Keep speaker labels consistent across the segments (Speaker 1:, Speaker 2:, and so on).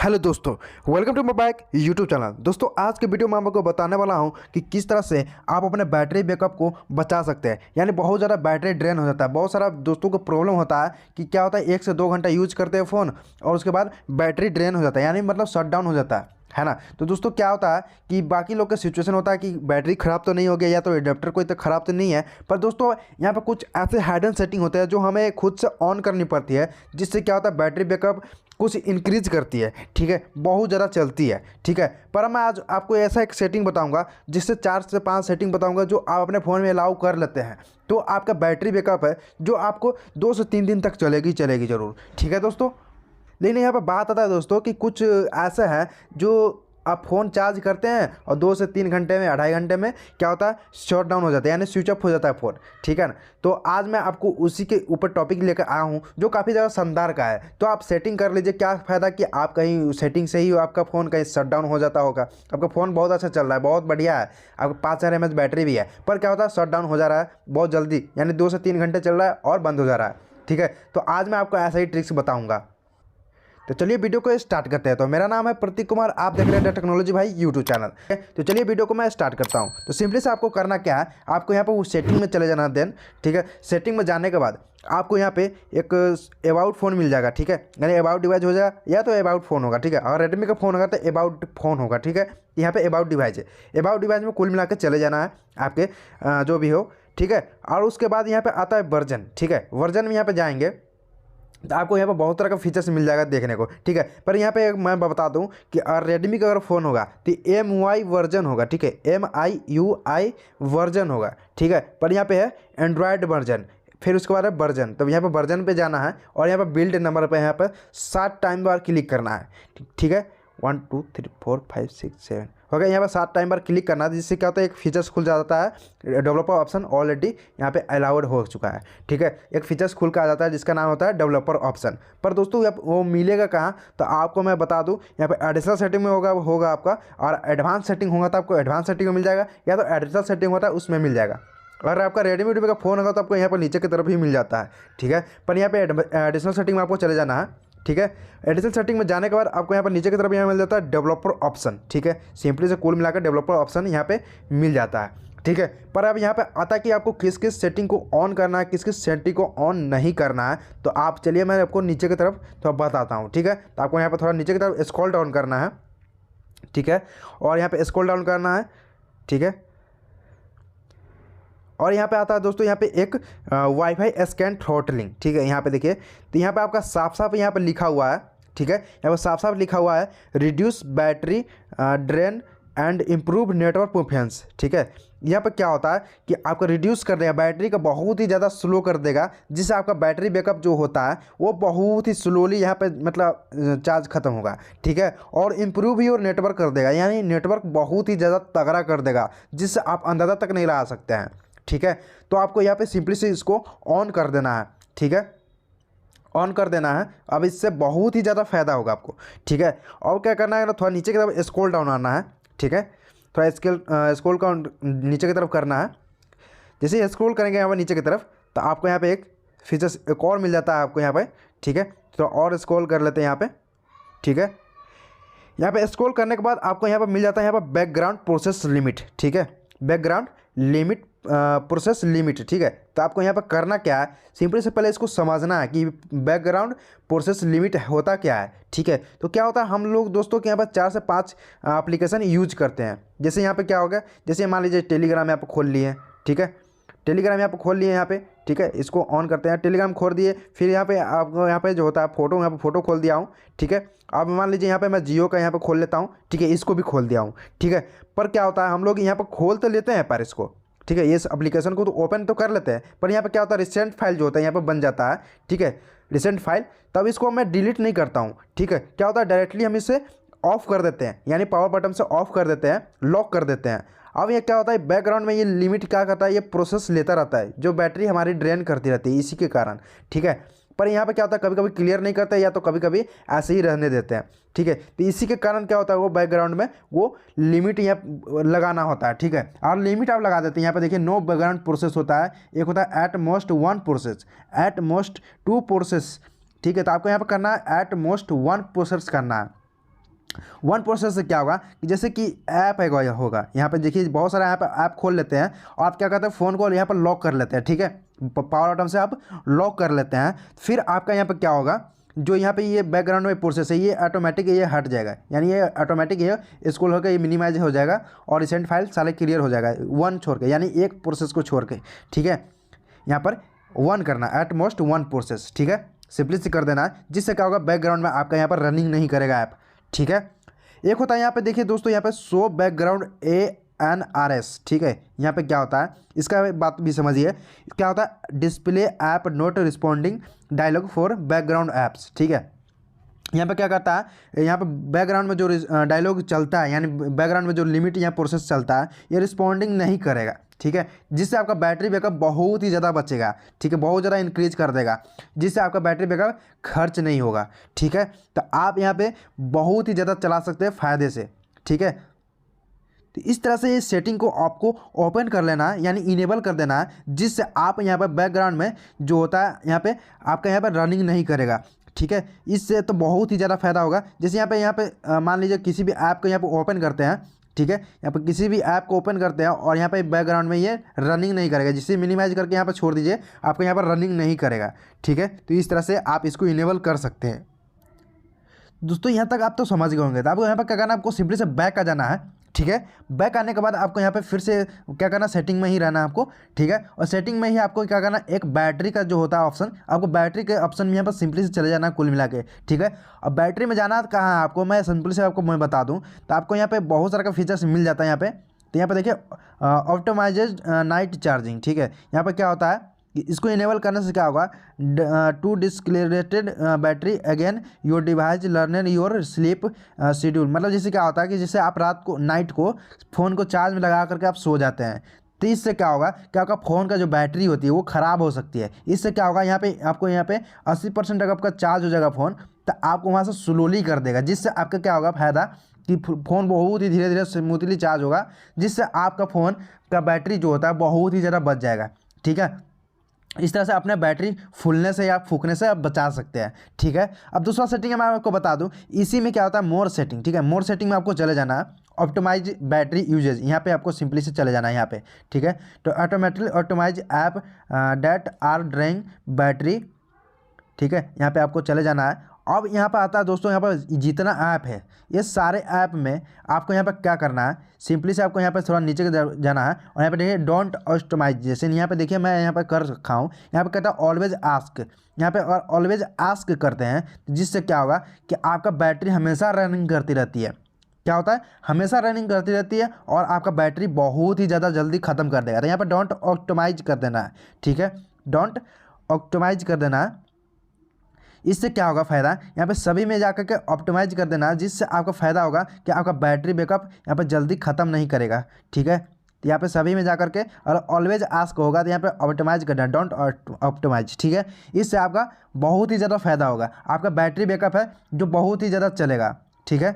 Speaker 1: Hello दोस्तों, welcome to my back YouTube channel. दोस्तों आज के वीडियो में मैं आपको बताने वाला हूं कि किस तरह से आप अपने बैटरी बैकअप को बचा सकते हैं। यानी बहुत ज़्यादा बैटरी ड्रेन हो जाता है। बहुत सारा दोस्तों को प्रॉब्लम होता है कि क्या होता है 1 से 2 घंटा यूज करते हैं फ़ोन और उसके बाद बैटरी ड्रेन हो जाता है, यानी मतलब शट डाउन हो जाता है ना। तो दोस्तों क्या होता है कि बाकी लोग का सिचुएशन होता है कि बैटरी ख़राब तो नहीं हो गया या तो एडेप्टर कोई तो ख़राब तो नहीं है, पर दोस्तों यहाँ पर कुछ ऐसे हाइडन सेटिंग होते हैं जो हमें खुद से ऑन करनी पड़ती है, जिससे क्या होता है बैटरी बैकअप कुछ इंक्रीज करती है। ठीक है, बहुत ज़्यादा चलती है। ठीक है, पर मैं आज आपको ऐसा एक सेटिंग बताऊंगा जिससे 4 से 5 सेटिंग बताऊंगा जो आप अपने फ़ोन में अलाउ कर लेते हैं, तो आपका बैटरी बैकअप है जो आपको 2 से 3 दिन तक चलेगी ज़रूर। ठीक है दोस्तों, लेकिन यहाँ पर बात आता है दोस्तों कि कुछ ऐसा है जो आप फ़ोन चार्ज करते हैं और 2 से 3 घंटे में, 2.5 घंटे में क्या होता है शट डाउन हो जाता है, यानी स्विच ऑफ हो जाता है फ़ोन। ठीक है ना, तो आज मैं आपको उसी के ऊपर टॉपिक लेकर आया हूँ जो काफ़ी ज़्यादा शानदार का है। तो आप सेटिंग कर लीजिए, क्या फ़ायदा कि आप कहीं सेटिंग से ही आपका फ़ोन कहीं शट डाउन हो जाता होगा। आपका फ़ोन बहुत अच्छा चल रहा है, बहुत बढ़िया है, आपका 5000 mAh बैटरी भी है, पर क्या होता है शट डाउन हो जा रहा है बहुत जल्दी, यानी 2 से 3 घंटे चल रहा है और बंद हो जा रहा है। ठीक है, तो आज मैं आपको ऐसा ही ट्रिक्स बताऊँगा। तो चलिए वीडियो को स्टार्ट करते हैं। तो मेरा नाम है प्रतीक कुमार, आप देख रहे हैं टेक्नोलॉजी भाई यूट्यूब चैनल। तो चलिए वीडियो को मैं स्टार्ट करता हूं। तो सिंपली से आपको करना क्या है, आपको यहाँ पर वो सेटिंग में चले जाना देन। ठीक है, सेटिंग में जाने के बाद आपको यहाँ पे एक अबाउट फ़ोन मिल जाएगा। ठीक है, यानी अबाउट डिवाइस हो जाएगा या तो अबाउट फ़ोन होगा। ठीक है, अगर रेडमी का फ़ोन होगा तो अबाउट फ़ोन होगा। ठीक है, यहाँ पे अबाउट डिवाइस है, अबाउट डिवाइस में कुल मिला के चले जाना है आपके जो भी हो। ठीक है, और उसके बाद यहाँ पे आता है वर्जन। ठीक है, वर्जन में यहाँ पे जाएंगे तो आपको यहाँ पर बहुत तरह का फीचर्स मिल जाएगा देखने को। ठीक है, पर यहाँ पे मैं बता दूँ कि रेडमी का अगर फ़ोन होगा तो MUI वर्जन होगा। ठीक है, MIUI वर्जन होगा। ठीक है, पर यहाँ पे है एंड्रॉयड वर्जन, फिर उसके बाद है वर्जन। तो यहाँ पे वर्जन पे जाना है और यहाँ पे बिल्ड नंबर पे यहाँ पर 7 टाइम बार क्लिक करना है। ठीक है, 1 2 3 4 5 6 7 हो गया। यहाँ पर 7 टाइम बार क्लिक करना है, जिससे क्या होता है एक फीचर्स खुल जाता है। डेवलपर ऑप्शन ऑलरेडी यहाँ पे अलाउड हो चुका है। ठीक है, एक फीचर्स खुल कर आ जाता है जिसका नाम होता है डेवलपर ऑप्शन। पर दोस्तों वो मिलेगा कहाँ, तो आपको मैं बता दूँ यहाँ पे एडिशनल सेटिंग में होगा आपका, और एडवांस सेटिंग होगा तो आपको एडवांस सेटिंग में मिल जाएगा, या तो एडिशनल सेटिंग होता है उसमें मिल जाएगा। अगर आपका रेडमी का फ़ोन होगा तो आपको यहाँ पर नीचे की तरफ ही मिल जाता है। ठीक है, पर यहाँ पे एडिशनल सेटिंग में आपको चले जाना है। ठीक है, एडिशनल सेटिंग में जाने के बाद आपको यहाँ पर नीचे की तरफ यहाँ मिल जाता है डेवलपर ऑप्शन। ठीक है, सिंपली से कुल मिलाकर डेवलपर ऑप्शन यहाँ पे मिल जाता है। ठीक है, पर अब यहाँ पे आता है कि आपको किस किस सेटिंग को ऑन करना है, किस किस सेटिंग को ऑन नहीं करना है। तो आप चलिए मैं आपको नीचे की तरफ थोड़ा बताता हूँ। ठीक है, तो आपको यहाँ पर थोड़ा नीचे की तरफ स्क्रॉल डाउन करना है। ठीक है, और यहाँ पर स्क्रॉल डाउन करना है। ठीक है, और यहाँ पे आता है दोस्तों यहाँ पे एक वाईफाई स्कैन थ्रॉटलिंग। ठीक है, यहाँ पे देखिए, तो यहाँ पे आपका साफ साफ यहाँ पे लिखा हुआ है। ठीक है, यहाँ पे साफ साफ लिखा हुआ है reduce battery drain and improve network performance. ठीक है, यहाँ पे क्या होता है कि आपको रिड्यूस कर देगा, बैटरी का बहुत ही ज़्यादा स्लो कर देगा, जिससे आपका बैटरी बैकअप जो होता है वो बहुत ही स्लोली यहाँ पे मतलब चार्ज खत्म होगा। ठीक है, और इम्प्रूव ही और नेटवर्क कर देगा, यानी नेटवर्क बहुत ही ज़्यादा तगड़ा कर देगा, जिससे आप अंदाज़ा तक नहीं लगा सकते हैं। ठीक है, तो आपको यहाँ पे सिंपली से इसको ऑन कर देना है। ठीक है, ऑन कर देना है। अब इससे बहुत ही ज़्यादा फायदा होगा आपको। ठीक है, और क्या करना है ना, थोड़ा नीचे की तरफ स्क्रॉल डाउन आना है। ठीक है, थोड़ा स्क्रॉल का नीचे की तरफ करना है। जैसे स्क्रॉल करेंगे यहाँ पर नीचे की तरफ, तो आपको यहाँ पे एक फीचर्स एक और मिल जाता है आपको यहाँ पे। ठीक है, तो और स्क्रॉल कर लेते हैं यहाँ पे। ठीक है, यहाँ पे स्क्रॉल करने के बाद आपको यहाँ पर मिल जाता है यहाँ पर बैकग्राउंड प्रोसेस लिमिट। ठीक है, बैकग्राउंड लिमिट प्रोसेस लिमिट। ठीक है, तो आपको यहाँ पर करना क्या है, सिंपली से पहले इसको समझना है कि बैकग्राउंड प्रोसेस लिमिट होता क्या है। ठीक है, तो क्या होता है हम लोग दोस्तों के यहाँ पर 4 से 5 एप्लीकेशन यूज करते हैं। जैसे यहाँ पे क्या होगा, जैसे मान लीजिए टेलीग्राम यहाँ पर खोल लिए। ठीक है, टेलीग्राम यहाँ पर खोल लिए यहाँ पे। ठीक है, इसको ऑन करते हैं, टेलीग्राम खोल दिए, फिर यहाँ पे आपको यहाँ पे जो होता है फोटो, यहाँ पे फोटो खोल दिया हूँ। ठीक है, अब मान लीजिए यहाँ पे मैं जियो का यहाँ पे खोल लेता हूँ। ठीक है, इसको भी खोल दिया हूँ। ठीक है, पर क्या होता है हम लोग यहाँ पर खोल तो लेते हैं पर इसको, ठीक है, ये एप्लीकेशन को तो ओपन तो कर लेते हैं, पर यहाँ पे क्या होता है रिसेंट फाइल जो होता है यहाँ पे बन जाता है। ठीक है, रिसेंट फाइल, तब इसको मैं डिलीट नहीं करता हूँ। ठीक है, क्या होता है डायरेक्टली हम इसे ऑफ कर देते हैं, यानी पावर बटन से ऑफ कर देते हैं, लॉक कर देते हैं। अब ये क्या होता है बैकग्राउंड में ये लिमिट क्या करता है, ये प्रोसेस लेता रहता है, जो बैटरी हमारी ड्रेन करती रहती है इसी के कारण। ठीक है, पर यहाँ पे क्या होता है कभी कभी क्लियर नहीं करते या तो कभी कभी ऐसे ही रहने देते हैं। ठीक है, तो इसी के कारण क्या होता है वो बैकग्राउंड में वो लिमिट यहाँ लगाना होता है। ठीक है, और लिमिट आप लगा देते हैं। यहाँ पे देखिए नो बैकग्राउंड प्रोसेस होता है, एक होता है at most 1 process, at most 2 process. ठीक है, तो आपको यहाँ पर करना है एट मोस्ट 1 प्रोसेस करना है। वन प्रोसेस से क्या होगा कि जैसे कि ऐप है होगा यहाँ पे देखिए बहुत सारा ऐप खोल लेते हैं और आप क्या करते हैं फ़ोन को यहाँ पर लॉक कर लेते हैं, ठीक है, पावर बटन से आप लॉक कर लेते हैं। फिर आपका यहाँ पर क्या होगा, जो यहाँ पे ये बैकग्राउंड में प्रोसेस है ये ऑटोमेटिक ये हट जाएगा, यानी ये ऑटोमेटिक ये स्क्रॉल होकर ये मिनिमाइज हो जाएगा और रिसेंट फाइल सारे क्लियर हो जाएगा वन छोड़ के, यानी एक प्रोसेस को छोड़ के, ठीक है। यहाँ पर वन करना एट मोस्ट वन प्रोसेस, ठीक है, सिंपली से कर देना है, जिससे क्या होगा बैकग्राउंड में आपका यहाँ पर रनिंग नहीं करेगा ऐप, ठीक है। एक होता है यहाँ पे देखिए दोस्तों, यहाँ पे शो बैकग्राउंड ANRS, ठीक है। यहाँ पे क्या होता है इसका बात भी समझिए, क्या होता है display app not responding dialog for background apps, ठीक है। यहाँ पे क्या करता है, यहाँ पे बैकग्राउंड में जो डायलॉग चलता है, यानी बैकग्राउंड में जो लिमिट यहाँ प्रोसेस चलता है ये रिस्पॉन्डिंग नहीं करेगा, ठीक है, जिससे आपका बैटरी बैकअप बहुत ही ज़्यादा बचेगा, ठीक है, बहुत ज़्यादा इंक्रीज कर देगा, जिससे आपका बैटरी बैकअप खर्च नहीं होगा, ठीक है। तो आप यहाँ पे बहुत ही ज़्यादा चला सकते हैं फ़ायदे से, ठीक है। तो इस तरह से इस सेटिंग को आपको ओपन कर लेना है, यानी इनेबल कर देना है, जिससे आप यहाँ पर बैकग्राउंड में जो होता है यहाँ पे आपका यहाँ पर रनिंग नहीं करेगा, ठीक है। इससे तो बहुत ही ज़्यादा फ़ायदा होगा। जैसे यहाँ पे मान लीजिए किसी भी ऐप को यहाँ पे ओपन करते हैं, ठीक है, यहाँ पर किसी भी ऐप को ओपन करते हैं और यहाँ पे बैकग्राउंड में ये रनिंग नहीं करेगा, जिससे मिनिमाइज करके यहाँ पर छोड़ दीजिए, आपको यहाँ पर रनिंग नहीं करेगा, ठीक है। तो इस तरह से आप इसको इनेबल कर सकते हैं। दोस्तों यहाँ तक आप तो समझ गए होंगे, तो आपको यहाँ पर क्या करना है, आपको सिंपली से बैक आ जाना है, ठीक है। बैक आने के बाद आपको यहाँ पे फिर से क्या करना, सेटिंग में ही रहना है आपको, ठीक है। और सेटिंग में ही आपको क्या करना, एक बैटरी का जो होता है ऑप्शन, आपको बैटरी के ऑप्शन में यहाँ पर सिंपली से चले जाना है कुल मिला के, ठीक है। अब बैटरी में जाना कहाँ है आपको, मैं सिंपली से आपको मैं बता दूँ, तो आपको यहाँ पे बहुत सारा का फीचर्स मिल जाता है यहाँ पे। तो यहाँ पे देखिए ऑप्टिमाइज्ड नाइट चार्जिंग, ठीक है। यहाँ पर क्या होता है, इसको इनेबल करने से क्या होगा, to decelerated battery again your device learn your sleep schedule, मतलब जैसे क्या होता है कि जैसे आप रात को नाइट को फ़ोन को चार्ज में लगा करके आप सो जाते हैं, तो इससे क्या होगा कि आपका फ़ोन का जो बैटरी होती है वो ख़राब हो सकती है। इससे क्या होगा, यहाँ पे आपको यहाँ पे 80% अगर आपका चार्ज हो जाएगा फ़ोन, तो आपको वहाँ से स्लोली कर देगा, जिससे आपका क्या होगा फ़ायदा कि फ़ोन बहुत ही धीरे धीरे स्मूथली चार्ज होगा, जिससे आपका फ़ोन का बैटरी जो होता है बहुत ही ज़्यादा बच जाएगा, ठीक है। इस तरह से अपने बैटरी फूलने से या फूकने से आप बचा सकते हैं, ठीक है। अब दूसरा सेटिंग मैं आपको बता दूं, इसी में क्या होता है मोर सेटिंग, ठीक है। मोर सेटिंग में आपको चले जाना है, ऑप्टिमाइज बैटरी यूजेज, यहाँ पे आपको सिंपली से चले जाना है यहाँ पे, ठीक है। तो automatically optimise app that are draining battery, ठीक है, यहाँ पे आपको चले जाना है। अब यहाँ पर आता है दोस्तों, यहाँ पर जितना ऐप है ये सारे ऐप में आपको यहाँ पर क्या करना है, सिंपली से आपको यहाँ पर थोड़ा नीचे जाना है और यहाँ पे देखिए डोंट ऑप्टिमाइज, जैसे यहाँ पे देखिए मैं यहाँ पर कर रखा हूँ, यहाँ पे कहता है ऑलवेज आस्क, यहाँ पे और ऑलवेज आस्क करते हैं, जिससे क्या होगा कि आपका बैटरी हमेशा रनिंग करती रहती है। क्या होता है, हमेशा रनिंग करती रहती है और आपका बैटरी बहुत ही ज़्यादा जल्दी ख़त्म कर देगा। तो यहाँ पर डोंट ऑप्टिमाइज कर देना है, ठीक है, डोंट ऑप्टिमाइज कर देना है। इससे क्या होगा फ़ायदा, यहाँ पे सभी में जाकर के ऑप्टिमाइज कर देना, जिससे आपका फ़ायदा होगा कि आपका बैटरी बैकअप यहाँ पे जल्दी ख़त्म नहीं करेगा, ठीक है। तो यहाँ पे सभी में जाकर के और ऑलवेज आस्क होगा, तो यहाँ पे ऑप्टिमाइज करना है, डोंट ऑप्टिमाइज, ठीक है। इससे आपका बहुत ही ज़्यादा फ़ायदा होगा, आपका बैटरी बैकअप है जो बहुत ही ज़्यादा चलेगा, ठीक है।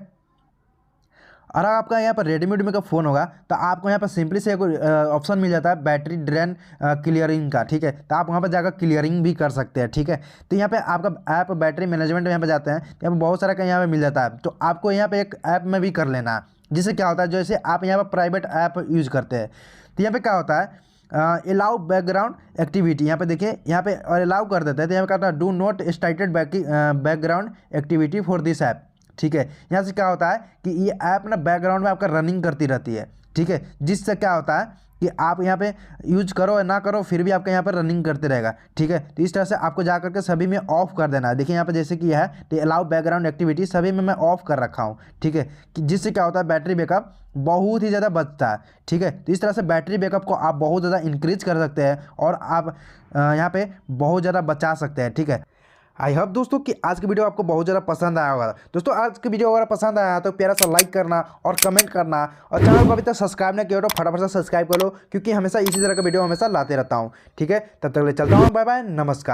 Speaker 1: और अगर आपका यहाँ पर रेडमी का फ़ोन होगा तो आपको यहाँ पर सिंपली से एक ऑप्शन मिल जाता है बैटरी ड्रेन क्लियरिंग का, ठीक है। तो आप वहाँ पर जाकर क्लियरिंग भी कर सकते हैं, ठीक है। तो यहाँ पे आपका ऐप बैटरी मैनेजमेंट में यहाँ पे जाते हैं, यहाँ पे बहुत सारा का यहाँ पे मिल जाता है, तो आपको यहाँ पे एक ऐप में भी कर लेना है, जिससे क्या होता है जैसे आप यहाँ पर प्राइवेट ऐप यूज़ करते हैं, तो यहाँ पर क्या होता है अलाउ बैकग्राउंड एक्टिविटी, यहाँ पे देखिए यहाँ पे और अलाउ कर देते हैं, तो यहाँ पे क्या होता है do not started background activity for this app, ठीक है। यहाँ से क्या होता है कि ये ऐप ना बैकग्राउंड में आपका रनिंग करती रहती है, ठीक है, जिससे क्या होता है कि आप यहाँ पे यूज करो या ना करो फिर भी आपका यहाँ पर रनिंग करते रहेगा, ठीक है। तो इस तरह से आपको जा करके सभी में ऑफ कर देना है। देखिए यहाँ पे जैसे कि है तो अलाउ बैकग्राउंड एक्टिविटी सभी में मैं ऑफ कर रखा हूँ, ठीक है, कि जिससे क्या होता है बैटरी बैकअप बहुत ही ज़्यादा बचता है, ठीक है। तो इस तरह से बैटरी बैकअप को आप बहुत ज़्यादा इंक्रीज कर सकते हैं और आप यहाँ पे बहुत ज़्यादा बचा सकते हैं, ठीक है। आई होप दोस्तों कि आज की वीडियो आपको बहुत ज़्यादा पसंद आया होगा। दोस्तों आज की वीडियो अगर पसंद आया तो प्यारा सा लाइक करना और कमेंट करना, और चैनल को अभी तक सब्सक्राइब नहीं किया तो फटाफट से सब्सक्राइब कर लो, क्योंकि हमेशा इसी तरह का वीडियो हमेशा लाते रहता हूँ, ठीक है। तब तक ले चलता हूँ, बाय बाय, नमस्कार।